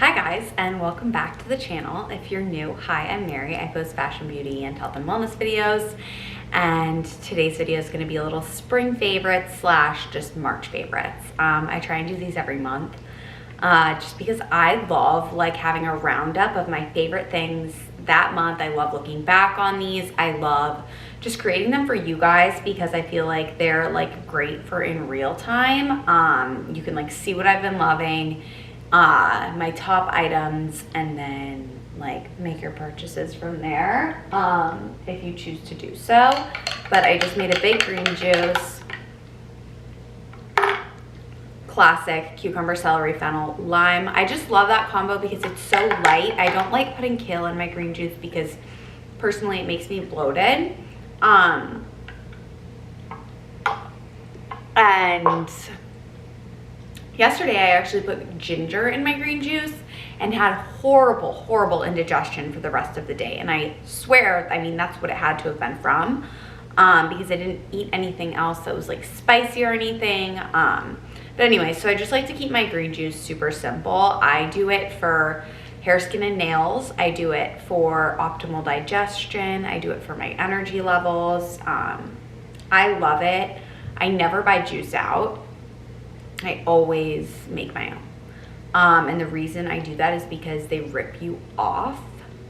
Hi guys, and welcome back to the channel. If you're new, hi, I'm Mary. I post fashion, beauty, and health and wellness videos, and today's video is going to be a little spring favorites slash just March favorites. I try and do these every month just because I love like having a roundup of my favorite things that month. I love looking back on these. I love just creating them for you guys because I feel like they're like great for in real time. You can like see what I've been loving, my top items, and then like make your purchases from there if you choose to do so. But I just made a big green juice, classic cucumber, celery, fennel, lime. I just love that combo because it's so light. I don't like putting kale in my green juice because personally it makes me bloated. And yesterday I actually put ginger in my green juice and had horrible indigestion for the rest of the day. And I swear, I mean, that's what it had to have been from, because I didn't eat anything else that was like spicy or anything. But anyway, so I just like to keep my green juice super simple. I do it for hair, skin, and nails. I do it for optimal digestion. I do it for my energy levels. I love it. I never buy juice out. I always make my own. And the reason I do that is because they rip you off.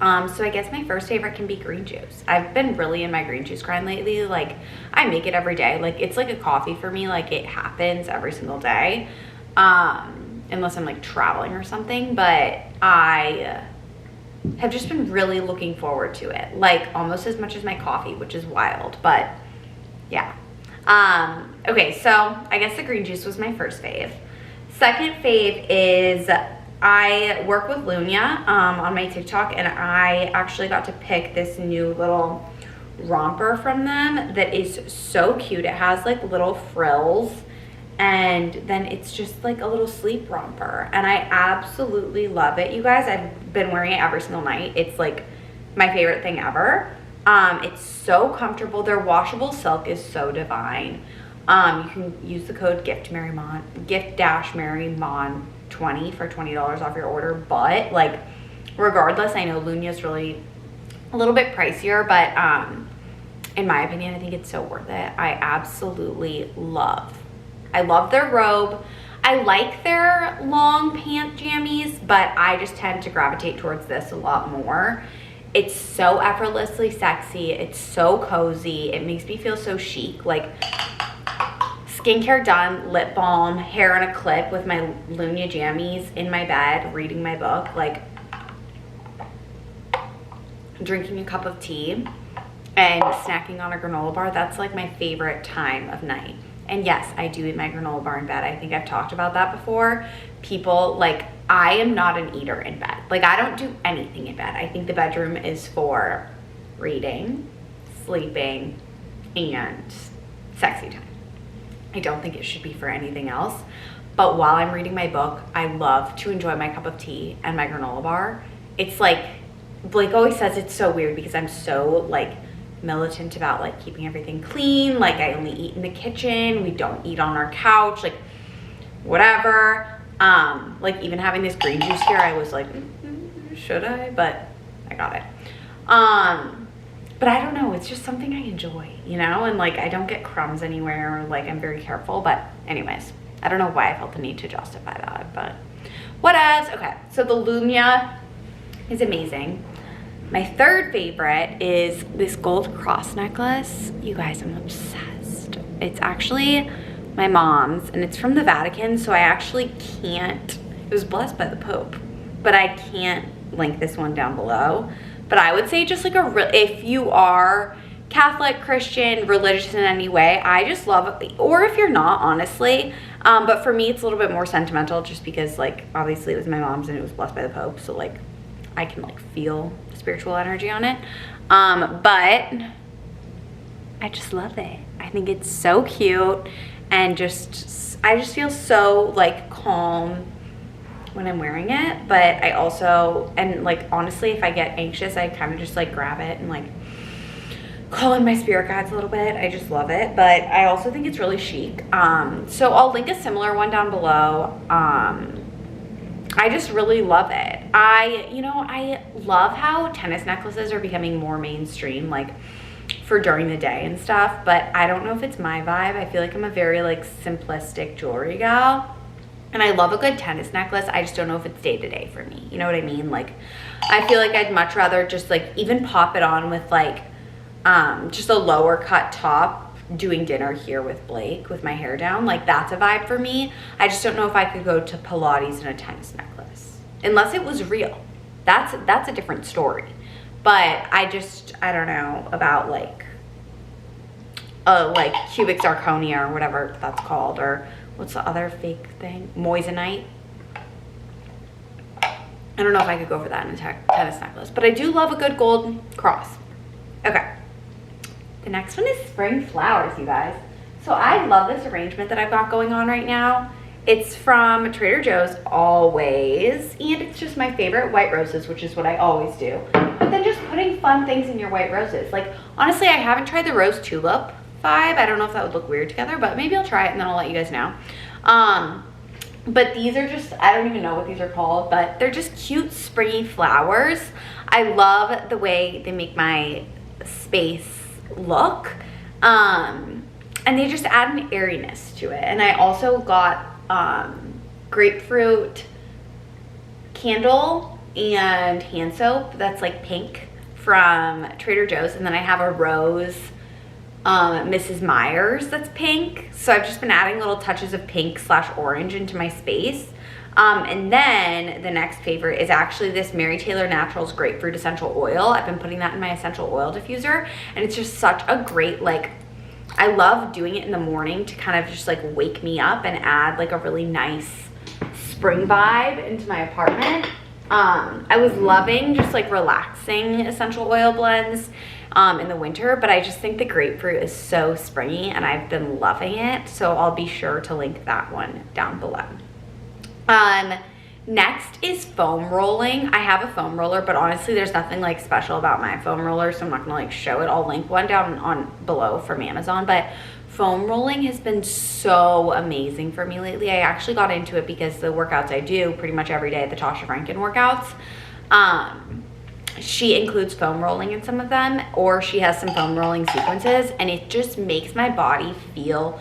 So I guess my first favorite can be green juice. I've been really in my green juice grind lately. Like I make it every day. Like it's like a coffee for me. Like it happens every single day. Unless I'm like traveling or something, but I have just been really looking forward to it. Like almost as much as my coffee, which is wild, but yeah. Okay, so I guess the green juice was my first fave. Second fave is I work with Lunya on my TikTok, and I actually got to pick this new little romper from them that is so cute. It has like little frills, and then it's just like a little sleep romper, and I absolutely love it, you guys. I've been wearing it every single night. It's like my favorite thing ever. It's so comfortable. Their washable silk is so divine. You can use the code gift-marymon20 for $20 off your order. But like, regardless, I know Lunya is really a little bit pricier, but in my opinion, I think it's so worth it. I absolutely love their robe. I like their long pant jammies, but I just tend to gravitate towards this a lot more. It's so effortlessly sexy. It's so cozy. It makes me feel so chic. Like skincare done, lip balm, hair in a clip with my Lunya jammies in my bed, reading my book, like drinking a cup of tea and snacking on a granola bar. That's like my favorite time of night. And yes, I do eat my granola bar in bed. I think I've talked about that before. People, like, I am not an eater in bed. Like, I don't do anything in bed. I think the bedroom is for reading, sleeping, and sexy time. I don't think it should be for anything else. But while I'm reading my book, I love to enjoy my cup of tea and my granola bar. It's like, Blake always says it's so weird because I'm so, like, militant about like keeping everything clean. Like I only eat in the kitchen. We don't eat on our couch, like whatever. Like even having this green juice here, I was like, should I? But I got it. But I don't know, it's just something I enjoy, you know, and like I don't get crumbs anywhere. Like I'm very careful. But anyways, I don't know why I felt the need to justify that, but whatevs. Okay, so the Lunya is amazing. My third favorite is this gold cross necklace. You guys, I'm obsessed. It's actually my mom's, and it's from the Vatican, so I actually can't, it was blessed by the Pope, but I can't link this one down below. But I would say just like if you are Catholic, Christian, religious in any way, I just love it. Or if you're not, honestly. But for me, it's a little bit more sentimental just because like, obviously it was my mom's and it was blessed by the Pope, so like, I can like feel spiritual energy on it. But I just love it. I think it's so cute, and I just feel so like calm when I'm wearing it. But I also, and like honestly, if I get anxious, I kind of just like grab it and like call in my spirit guides a little bit. I just love it. But I also think it's really chic. So I'll link a similar one down below. I just really love it. I love how tennis necklaces are becoming more mainstream, like for during the day and stuff, but I don't know if it's my vibe. I feel like I'm a very like simplistic jewelry gal, and I love a good tennis necklace. I just don't know if it's day to day for me. You know what I mean? Like, I feel like I'd much rather just like even pop it on with like just a lower cut top doing dinner here with Blake with my hair down. Like, that's a vibe for me. I just don't know if I could go to Pilates in a tennis necklace unless it was real. That's a different story. But I don't know about like cubic zirconia or whatever that's called, or what's the other fake thing, moissanite. I don't know if I could go for that in a tennis necklace, but I do love a good gold cross. Okay. The next one is spring flowers, you guys. So I love this arrangement that I've got going on right now. It's from Trader Joe's always, and it's just my favorite, white roses, which is what I always do. But then just putting fun things in your white roses. Like, honestly, I haven't tried the rose tulip vibe. I don't know if that would look weird together, but maybe I'll try it and then I'll let you guys know. But these are just, I don't even know what these are called, but they're just cute springy flowers. I love the way they make my space look, and they just add an airiness to it. And I also got grapefruit candle and hand soap that's like pink from Trader Joe's, and then I have a rose Mrs. Meyer's that's pink. So I've just been adding little touches of pink / orange into my space. And then the next favorite is actually this Mary Taylor Naturals grapefruit essential oil. I've been putting that in my essential oil diffuser, and it's just such a great, like, I love doing it in the morning to kind of just like wake me up and add like a really nice spring vibe into my apartment. I was loving just like relaxing essential oil blends in the winter, but I just think the grapefruit is so springy and I've been loving it. So I'll be sure to link that one down below. Next is foam rolling. I have a foam roller, but honestly, there's nothing like special about my foam roller, so I'm not gonna like show it. I'll link one down on below from Amazon, but foam rolling has been so amazing for me lately. I actually got into it because the workouts I do pretty much every day, the Tasha Franken workouts, she includes foam rolling in some of them, or she has some foam rolling sequences, and it just makes my body feel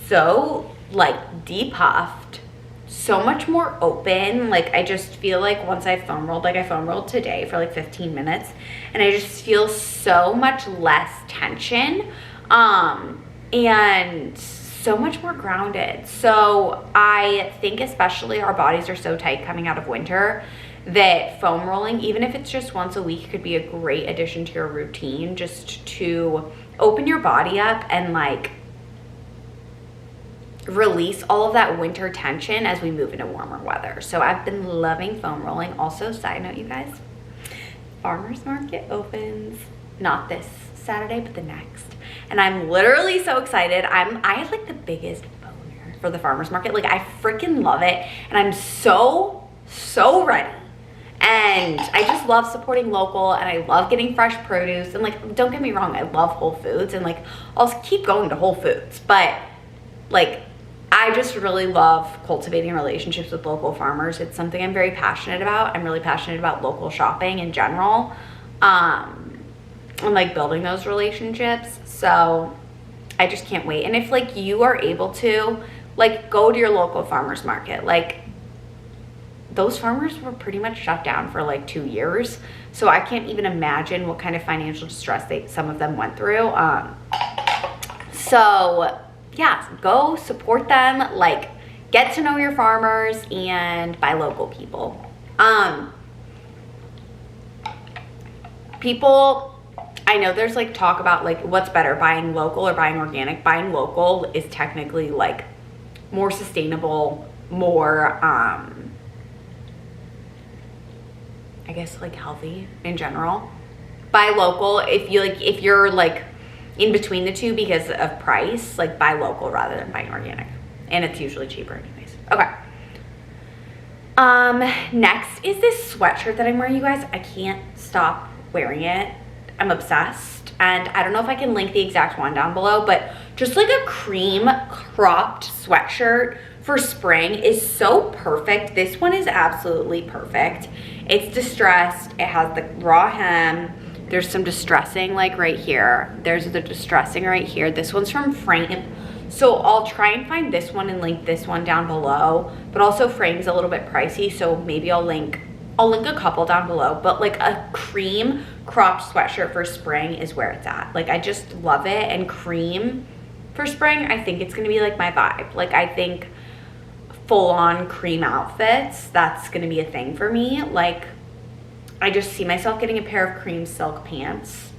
so like depuffed, so much more open. Like, I just feel like once I foam rolled, like I foam rolled today for like 15 minutes, and I just feel so much less tension, and so much more grounded. So I think especially our bodies are so tight coming out of winter that foam rolling, even if it's just once a week, could be a great addition to your routine, just to open your body up and like release all of that winter tension as we move into warmer weather. So I've been loving foam rolling. Also, side note, you guys, farmers market opens not this Saturday but the next, and I'm literally so excited. I have like the biggest boner for the farmers market. Like, I freaking love it, and I'm so ready. And I just love supporting local, and I love getting fresh produce, and like, don't get me wrong, I love Whole Foods, and like I'll keep going to Whole Foods, but like, I just really love cultivating relationships with local farmers. It's something I'm very passionate about. I'm really passionate about local shopping in general, and like building those relationships. So I just can't wait. And if like you are able to, like, go to your local farmers market. Like, those farmers were pretty much shut down for like 2 years. So I can't even imagine what kind of financial distress some of them went through. So yeah, go support them, like, get to know your farmers and buy local people. People, I know there's like talk about like what's better, buying local or buying organic. Buying local is technically like more sustainable, more I guess like healthy in general. Buy local if you're like in between the two because of price, like, buy local rather than buying organic, and it's usually cheaper anyways. Okay, next is this sweatshirt that I'm wearing, you guys. I can't stop wearing it. I'm obsessed, and I don't know if I can link the exact one down below, but just like a cream cropped sweatshirt, for spring is so perfect. This one is absolutely perfect. It's distressed. It has the raw hem. There's some distressing like right here. There's the distressing right here. This one's from Frame. So I'll try and find this one and link this one down below, but also Frame's a little bit pricey, so maybe I'll link a couple down below. But like a cream cropped sweatshirt for spring is where it's at. Like I just love it, and cream for spring, I think it's gonna be like my vibe. Like I think full on cream outfits, that's gonna be a thing for me. Like I just see myself getting a pair of cream silk pants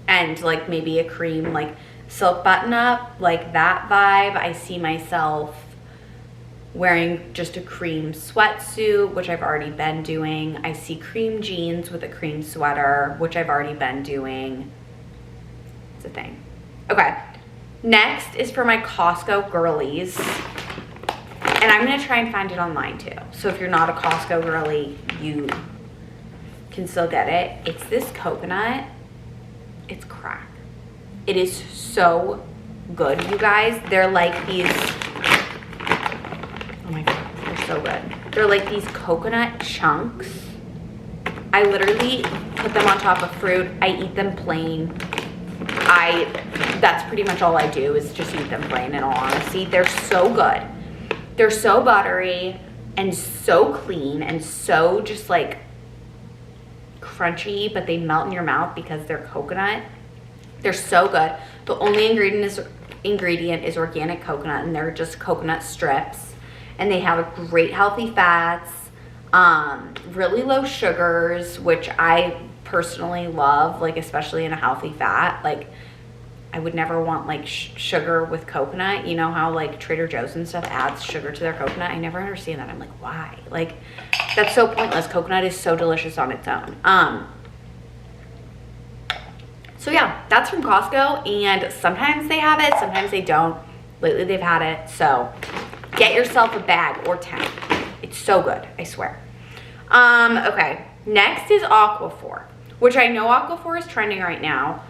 and like maybe a cream like silk button up, like that vibe. I see myself wearing just a cream sweatsuit, which I've already been doing. I see cream jeans with a cream sweater, which I've already been doing. It's a thing. Okay, next is for my Costco girlies. And I'm gonna try and find it online too. So if you're not a Costco girly, you can still get it. It's this coconut. It's crack. It is so good, you guys. They're like these, oh my God, they're so good. They're like these coconut chunks. I literally put them on top of fruit. I eat them plain. That's pretty much all I do is just eat them plain, in all honesty. They're so good. They're so buttery and so clean and so just like crunchy, but they melt in your mouth because they're coconut. They're so good. The only ingredient is organic coconut, and they're just coconut strips. And they have great healthy fats, really low sugars, which I personally love, like especially in a healthy fat. Like I would never want like sugar with coconut. You know how like Trader Joe's and stuff adds sugar to their coconut? I never understand that. I'm like, why? Like that's so pointless. Coconut is so delicious on its own. So yeah, that's from Costco, and sometimes they have it, sometimes they don't. Lately they've had it, so get yourself a bag or 10. It's so good, I swear. Okay, next is Aquaphor, which I know Aquaphor is trending right now,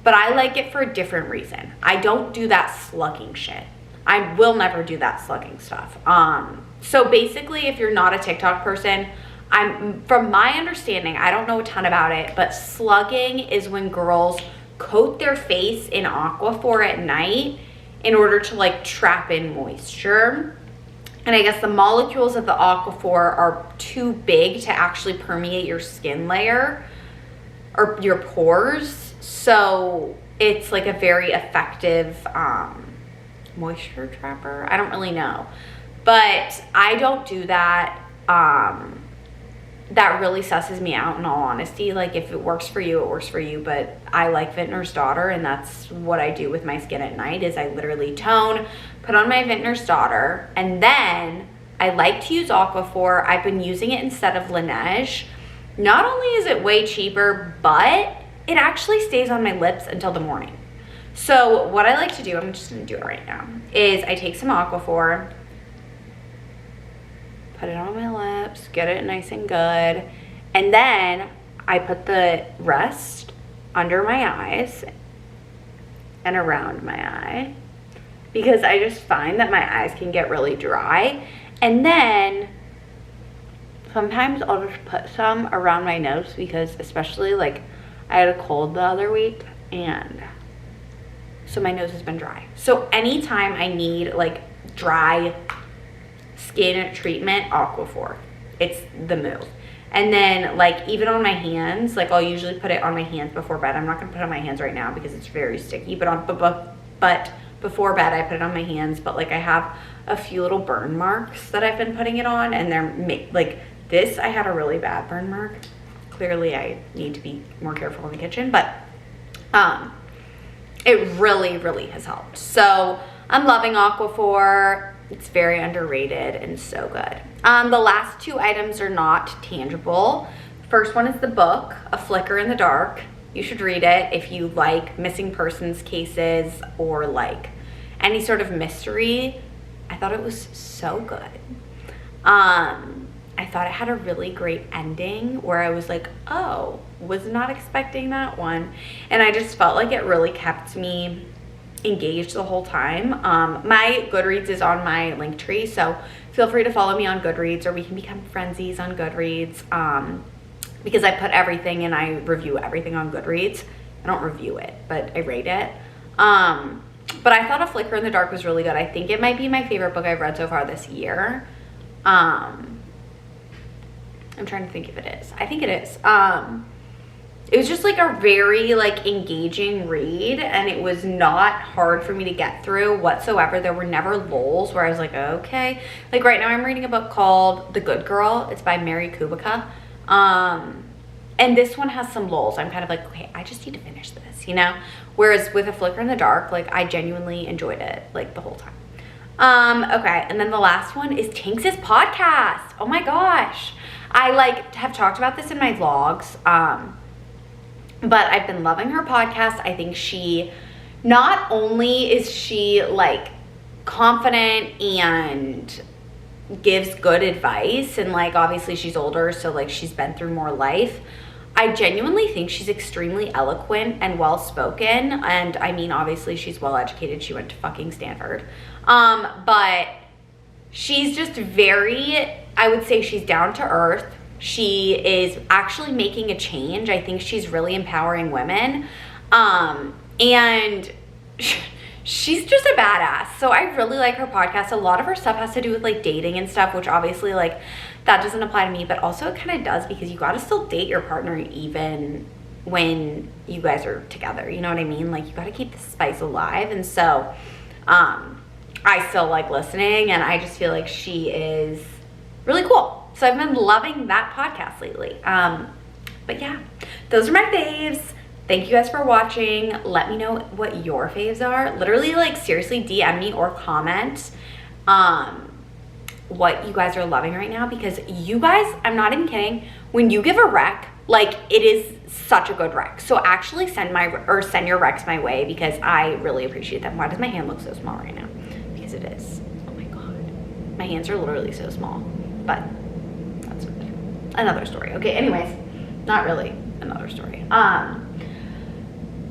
but I like it for a different reason. I don't do that slugging shit. I will never do that slugging stuff. So basically, if you're not a TikTok person, from my understanding, I don't know a ton about it, but slugging is when girls coat their face in Aquaphor at night in order to like trap in moisture. And I guess the molecules of the Aquaphor are too big to actually permeate your skin layer or your pores. So it's like a very effective moisture trapper. I don't really know, but I don't do that. That really susses me out, in all honesty. Like if it works for you, it works for you, but I like Vintner's Daughter, and that's what I do with my skin at night is I literally tone, put on my Vintner's Daughter, and then I like to use Aquaphor. I've been using it instead of Laneige. Not only is it way cheaper, but it actually stays on my lips until the morning. So what I like to do, I'm just gonna do it right now, is I take some Aquaphor, put it on my lips, get it nice and good, and then I put the rest under my eyes and around my eye, because I just find that my eyes can get really dry. And then sometimes I'll just put some around my nose, because especially like I had a cold the other week, and so my nose has been dry. So anytime I need like dry skin treatment, Aquaphor, it's the move. And then like even on my hands, like I'll usually put it on my hands before bed. I'm not gonna put it on my hands right now because it's very sticky, but before bed I put it on my hands. But like I have a few little burn marks that I've been putting it on, and they're like this. I had a really bad burn mark. Clearly I need to be more careful in the kitchen, but it really has helped. So I'm loving Aquaphor. It's very underrated and so good. The last two items are not tangible. First one is the book, A Flicker in the Dark. You should read it if you like missing persons cases or like any sort of mystery. I thought it was so good. I thought it had a really great ending where I was like, oh, was not expecting that one. And I just felt like it really kept me engaged the whole time. My Goodreads is on my link tree, so feel free to follow me on Goodreads, or we can become friendsies on Goodreads, because I put everything and I review everything on Goodreads. I don't review it, but I rate it. But I thought A Flicker in the Dark was really good. I think it might be my favorite book I've read so far this year. I'm trying to think if it is. I think it is. It was just like a very like engaging read, and it was not hard for me to get through whatsoever. There were never lulls where I was like, okay. Like right now I'm reading a book called The Good Girl. It's by Mary Kubica. And this one has some lulls. I'm kind of like, okay, I just need to finish this, you know? Whereas with A Flicker in the Dark, like I genuinely enjoyed it like the whole time. Okay, and then the last one is Tinx's podcast. Oh my gosh. I like have talked about this in my vlogs, but I've been loving her podcast. I think she, not only is she like confident and gives good advice, and like obviously she's older, so like she's been through more life. I genuinely think she's extremely eloquent and well-spoken, and I mean obviously she's well-educated. She went to fucking Stanford. But she's just very, I would say she's down to earth. She is actually making a change. I think she's really empowering women. And she's just a badass. So I really like her podcast. A lot of her stuff has to do with like dating and stuff, which obviously like that doesn't apply to me, but also it kind of does, because you got to still date your partner even when you guys are together. You know what I mean? Like you got to keep the spice alive. And so, I still like listening, and I just feel like she is really cool. So I've been loving that podcast lately. But yeah, those are my faves. Thank you guys for watching. Let me know what your faves are. Literally, like seriously, DM me or comment what you guys are loving right now, because you guys, I'm not even kidding, when you give a rec, like it is such a good rec. So actually send your recs my way, because I really appreciate them. Why does my hand look so small right now? Because it is. Oh my god. My hands are literally so small. But that's another story. Okay, anyways, not really another story.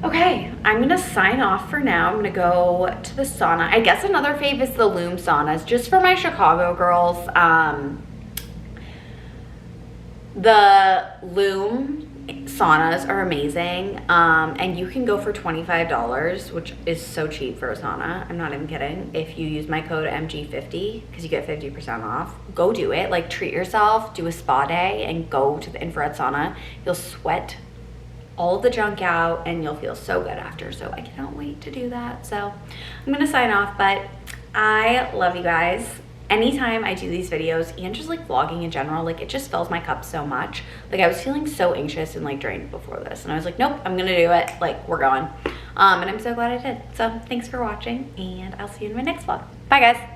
Okay, I'm gonna sign off for now. I'm gonna go to the sauna. I guess another fave is the Loom saunas, just for my Chicago girls. The Loom saunas are amazing, and you can go for $25, which is so cheap for a sauna. I'm not even kidding. If you use my code MG50, because you get 50% off, go do it. Like treat yourself, do a spa day, and go to the infrared sauna. You'll sweat all the junk out, and you'll feel so good after. So I cannot wait to do that. So I'm gonna sign off, but I love you guys. Anytime I do these videos, and just like vlogging in general, like it just fills my cup so much. Like I was feeling so anxious and like drained before this, and I was like, nope, I'm gonna do it. Like we're going. And I'm so glad I did. So thanks for watching, and I'll see you in my next vlog. Bye guys.